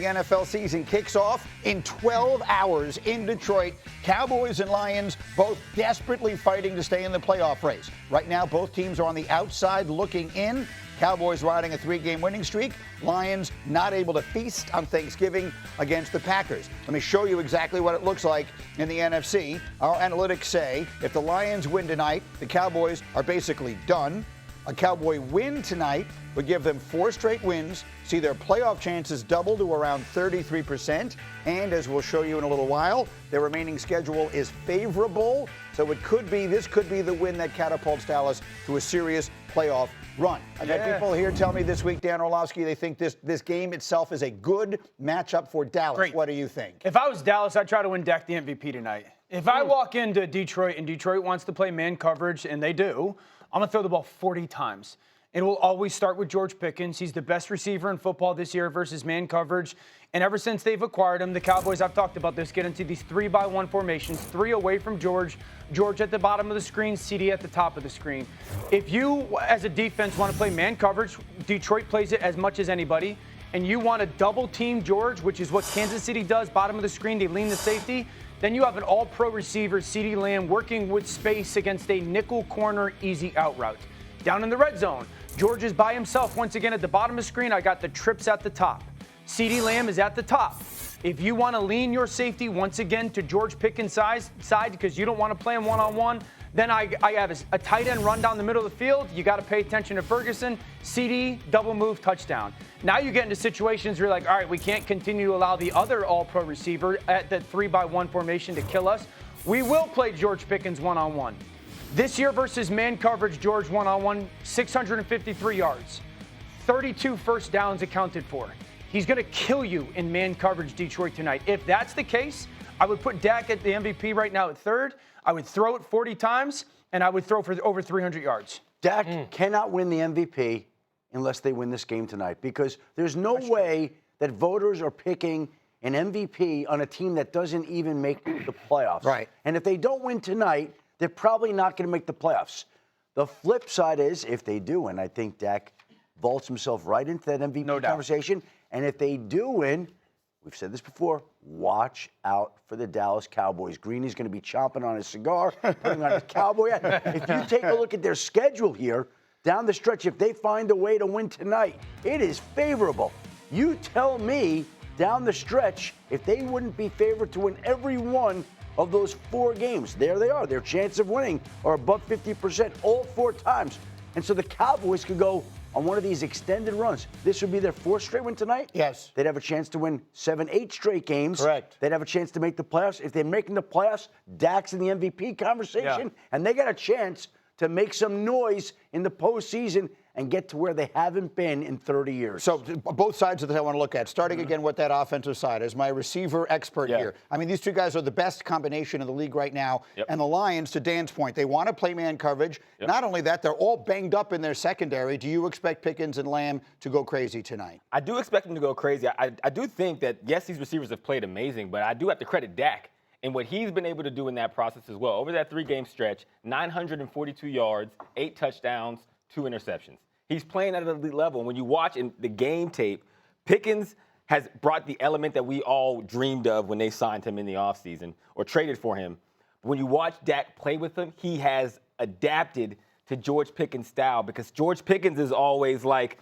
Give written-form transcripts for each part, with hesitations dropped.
NFL season kicks off in 12 hours in Detroit. Cowboys and Lions both desperately fighting to stay in the playoff race. Right now, both teams are on the outside looking in. Cowboys riding a 3-game winning streak. Lions not able to feast on Thanksgiving against the Packers. Let me show you exactly what it looks like in the NFC. Our analytics say if the Lions win tonight, the Cowboys are basically done. A Cowboy win tonight would give them 4 straight wins, see their playoff chances double to around 33%, and as we'll show you in a little while, their remaining schedule is favorable, so this could be the win that catapults Dallas to a serious playoff run. I've had people here tell me this week, Dan Orlovsky, they think this game itself is a good matchup for Dallas. Great. What do you think? If I was Dallas, I'd try to win Dak the MVP tonight. If I walk into Detroit and Detroit wants to play man coverage, and they do, I'm going to throw the ball 40 times. It will always start with George Pickens. He's the best receiver in football this year versus man coverage. And ever since they've acquired him, the Cowboys, I've talked about this, get into these 3-by-1 formations, 3 away from George, George at the bottom of the screen, CD at the top of the screen. If you, as a defense, want to play man coverage, Detroit plays it as much as anybody, and you want to double team George, which is what Kansas City does, bottom of the screen, they lean the safety, then you have an all-pro receiver, CeeDee Lamb, working with space against a nickel corner easy out route. Down in the red zone, George is by himself. Once again, at the bottom of the screen, I got the trips at the top. CeeDee Lamb is at the top. If you want to lean your safety once again to George Pickens' side because you don't want to play him one-on-one, then I have a tight end run down the middle of the field. You got to pay attention to Ferguson. CD, double move, touchdown. Now you get into situations where you're like, all right, we can't continue to allow the other all-pro receiver at the 3-by-1 formation to kill us. We will play George Pickens one-on-one. This year versus man coverage, George one-on-one, 653 yards, 32 first downs accounted for. He's going to kill you in man coverage, Detroit, tonight. If that's the case, I would put Dak at the MVP right now at 3rd. I would throw it 40 times, and I would throw for over 300 yards. Dak cannot win the MVP unless they win this game tonight, because there's no way that voters are picking an MVP on a team that doesn't even make the playoffs. Right. And if they don't win tonight, they're probably not going to make the playoffs. The flip side is, if they do win, I think Dak vaults himself right into that MVP conversation. And if they do win, we've said this before, watch out for the Dallas Cowboys. Greeny's going to be chomping on his cigar, putting on his cowboy hat. If you take a look at their schedule here, down the stretch, if they find a way to win tonight, it is favorable. You tell me, down the stretch, if they wouldn't be favored to win every one of those 4 games, there they are. Their chance of winning are above 50% all 4 times. And so the Cowboys could go on one of these extended runs. This would be their 4th straight win tonight. Yes. They'd have a chance to win 7, 8 straight games. Correct. They'd have a chance to make the playoffs. If they're making the playoffs, Dak's in the MVP conversation, and they got a chance to make some noise in the postseason and get to where they haven't been in 30 years. So both sides of this I want to look at. Starting again with that offensive side as my receiver expert here. I mean, these 2 guys are the best combination in the league right now. And the Lions, to Dan's point, they want to play man coverage. Not only that, they're all banged up in their secondary. Do you expect Pickens and Lamb to go crazy tonight? I do expect them to go crazy. I do think that, yes, these receivers have played amazing, but I do have to credit Dak and what he's been able to do in that process as well. Over that 3-game stretch, 942 yards, 8 touchdowns, 2 interceptions. He's playing at an elite level. And when you watch in the game tape, Pickens has brought the element that we all dreamed of when they signed him in the offseason or traded for him. But when you watch Dak play with him, he has adapted to George Pickens' style, because George Pickens is always like,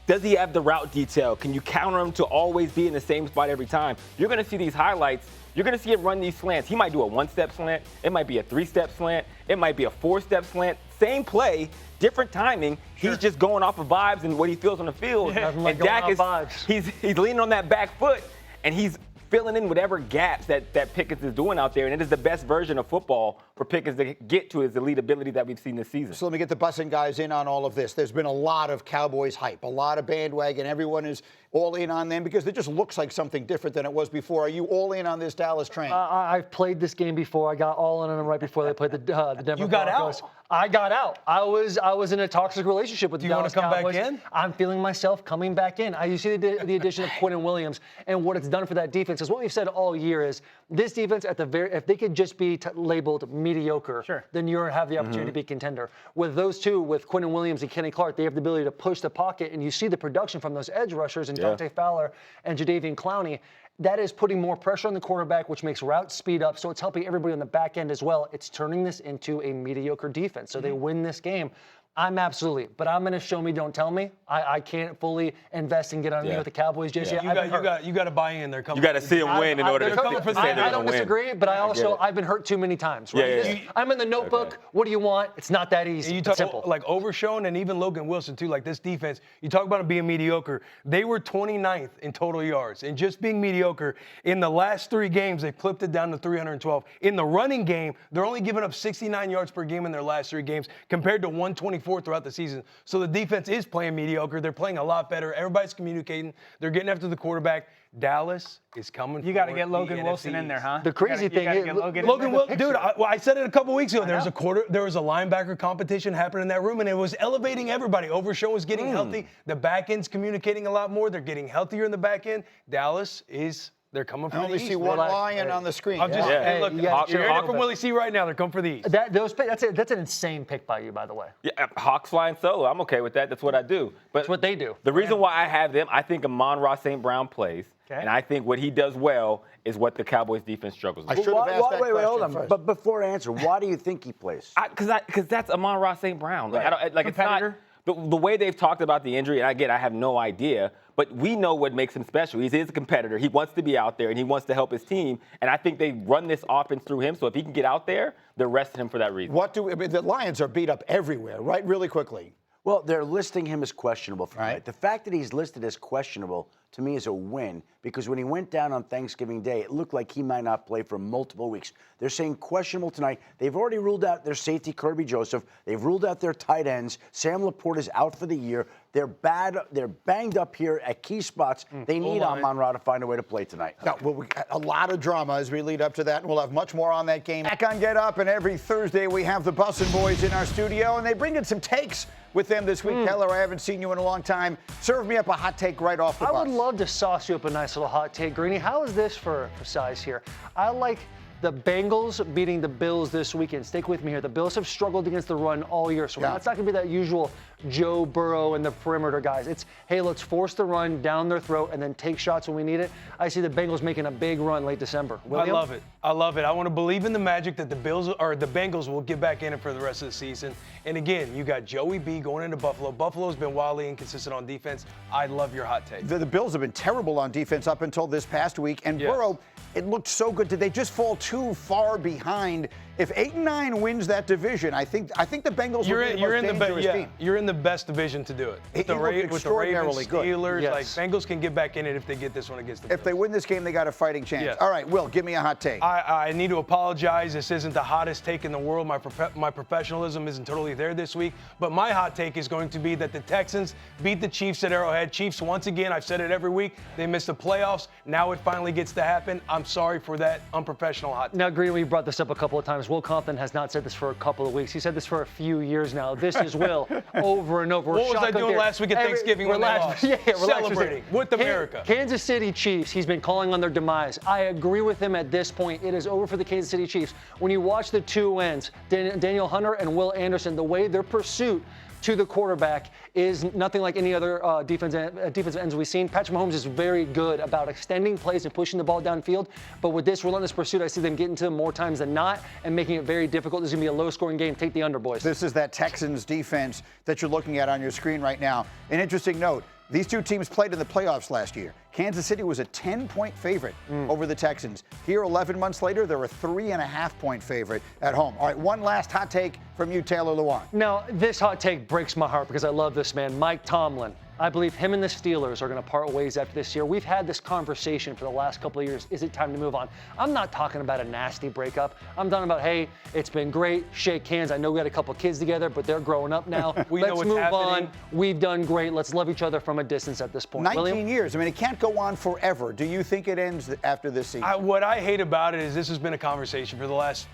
does he have the route detail? Can you counter him to always be in the same spot every time? You're going to see these highlights. You're going to see him run these slants. He might do a 1-step slant. It might be a 3-step slant. It might be a 4-step slant. Same play, different timing. He's just going off of vibes and what he feels on the field. And Dak is he's leaning on that back foot, and he's filling in whatever gaps that Pickens is doing out there. And it is the best version of football for Pickens to get to his elite ability that we've seen this season. So let me get the Bussin guys in on all of this. There's been a lot of Cowboys hype, a lot of bandwagon. Everyone is all in on them because it just looks like something different than it was before. Are you all in on this Dallas train? I've played this game before. I got all in on them right before they played the Denver Broncos. You got out? I got out. I was in a toxic relationship with the Dallas Cowboys. Do you want to come back in? I'm feeling myself coming back in. You see the addition of Quentin Williams and what it's done for that defense. Because what we've said all year is this defense, if they could just be labeled mediocre, then you have the opportunity to be a contender. With those two, with Quentin Williams and Kenny Clark, they have the ability to push the pocket, and you see the production from those edge rushers and Dante Fowler and Jadeveon Clowney. That is putting more pressure on the quarterback, which makes routes speed up, so it's helping everybody on the back end as well. It's turning this into a mediocre defense, so they win this game. I'm absolutely, but I'm going to show me, don't tell me. I can't fully invest and get on me with the Cowboys just yet. You got to buy in. They're coming. You got to see them win in order to say they're going to win. I don't disagree, but I've been hurt too many times. Right? I'm in the notebook. Okay. What do you want? It's not that easy. You talk simple. Like Overshown and even Logan Wilson too. Like this defense, you talk about them being mediocre. They were 29th in total yards, and just being mediocre. In the last 3 games, they flipped it down to 312. In the running game, they're only giving up 69 yards per game in their last 3 games, compared to 124 throughout the season. So the defense is playing mediocre. They're playing a lot better. Everybody's communicating. They're getting after the quarterback. Dallas is coming. You got to get Logan Wilson in there, huh? The crazy thing is, Logan Wilson, dude. I said it a couple weeks ago. There was a linebacker competition happening in that room, and it was elevating everybody. Overshown was getting healthy. The back end's communicating a lot more. They're getting healthier in the back end. Dallas is. They're coming from the East. I only see one Lion on the screen. I'm just, hey, look, you're hearing it from Willie C right now. They're coming for the East. That's an insane pick by you, by the way. Yeah, Hawks flying solo. I'm okay with that. That's what I do. But that's what they do. The reason why I have them, I think Amon-Ra St. Brown plays. Okay. And I think what he does well is what the Cowboys defense struggles with. I should have asked that question hold on. first. But before I answer, why do you think he plays? Because that's Amon-Ra St. Brown. Right. It's not the way they've talked about the injury. And again, I have no idea. But we know what makes him special. He is a competitor. He wants to be out there, and he wants to help his team. And I think they run this offense through him. So if he can get out there, they're resting him for that reason. The Lions are beat up everywhere, right? Really quickly. Well, they're listing him as questionable for tonight. The fact that he's listed as questionable, to me, is a win, because when he went down on Thanksgiving Day, it looked like he might not play for multiple weeks. They're saying questionable tonight. They've already ruled out their safety, Kirby Joseph. They've ruled out their tight ends. Sam Laporte is out for the year. They're banged up here at key spots. They need Amon-Ra to find a way to play tonight. No, well, we got a lot of drama as we lead up to that, and we'll have much more on that game. Back on Get Up, and every Thursday we have the Bussin Boys in our studio, and they bring in some takes with them this week. Keller, I haven't seen you in a long time. Serve me up a hot take right off the bus. I would love to sauce you up a nice little hot take, Greeny. How is this for size here? I like the Bengals beating the Bills this weekend. Stick with me here. The Bills have struggled against the run all year, so it's not going to be that usual Joe Burrow and the perimeter guys. It's, hey, let's force the run down their throat and then take shots when we need it. I see the Bengals making a big run late December. William? I love it. I love it. I want to believe in the magic that the Bengals will get back in it for the rest of the season. And again, you got Joey B going into Buffalo. Buffalo's been wildly inconsistent on defense. I love your hot take. The Bills have been terrible on defense up until this past week, and Burrow, it looked so good. Did they just fall too far behind? If 8-9 wins that division, I think the Bengals will be the most dangerous team. You're in the best division to do it. With the Ravens, Steelers, like Bengals can get back in it if they get this one against the Bills. If they win this game, they got a fighting chance. Yes. All right, Will, give me a hot take. I need to apologize. This isn't the hottest take in the world. My professionalism isn't totally there this week. But my hot take is going to be that the Texans beat the Chiefs at Arrowhead. Chiefs, once again, I've said it every week, they missed the playoffs. Now it finally gets to happen. I'm sorry for that unprofessional hot take. Now, Green, we brought this up a couple of times. Will Compton has not said this for a couple of weeks. He said this for a few years now. This is Will over and over. What was I doing last week at Thanksgiving when they lost? Celebrating with America. Kansas City Chiefs, he's been calling on their demise. I agree with him at this point. It is over for the Kansas City Chiefs. When you watch the two ends, Daniel Hunter and Will Anderson, the way their pursuit to the quarterback is nothing like any other defensive ends we've seen. Patrick Mahomes is very good about extending plays and pushing the ball downfield, but with this relentless pursuit, I see them getting to them more times than not and making it very difficult. This is going to be a low-scoring game. Take the under, boys. This is that Texans defense that you're looking at on your screen right now. An interesting note, these two teams played in the playoffs last year. Kansas City was a 10-point favorite over the Texans. Here, 11 months later, they're a 3.5-point favorite at home. All right, one last hot take from you, Taylor Lewan. Now, this hot take breaks my heart because I love this man, Mike Tomlin. I believe him and the Steelers are going to part ways after this year. We've had this conversation for the last couple of years. Is it time to move on? I'm not talking about a nasty breakup. I'm talking about, hey, it's been great. Shake hands. I know we got a couple kids together, but they're growing up now. Let's move on. We've done great. Let's love each other from a distance at this point. 19 years. I mean, it can't go on forever. Do you think it ends after this season? What I hate about it is this has been a conversation for the last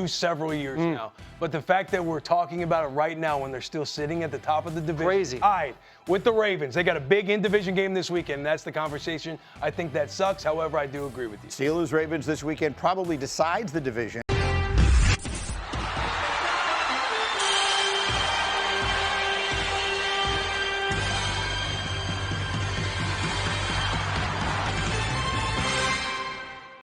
several years now. But the fact that we're talking about it right now when they're still sitting at the top of the division. Crazy. Tied with the Ravens. They got a big in-division game this weekend, and that's the conversation. I think that sucks. However, I do agree with you. Steelers-Ravens this weekend probably decides the division.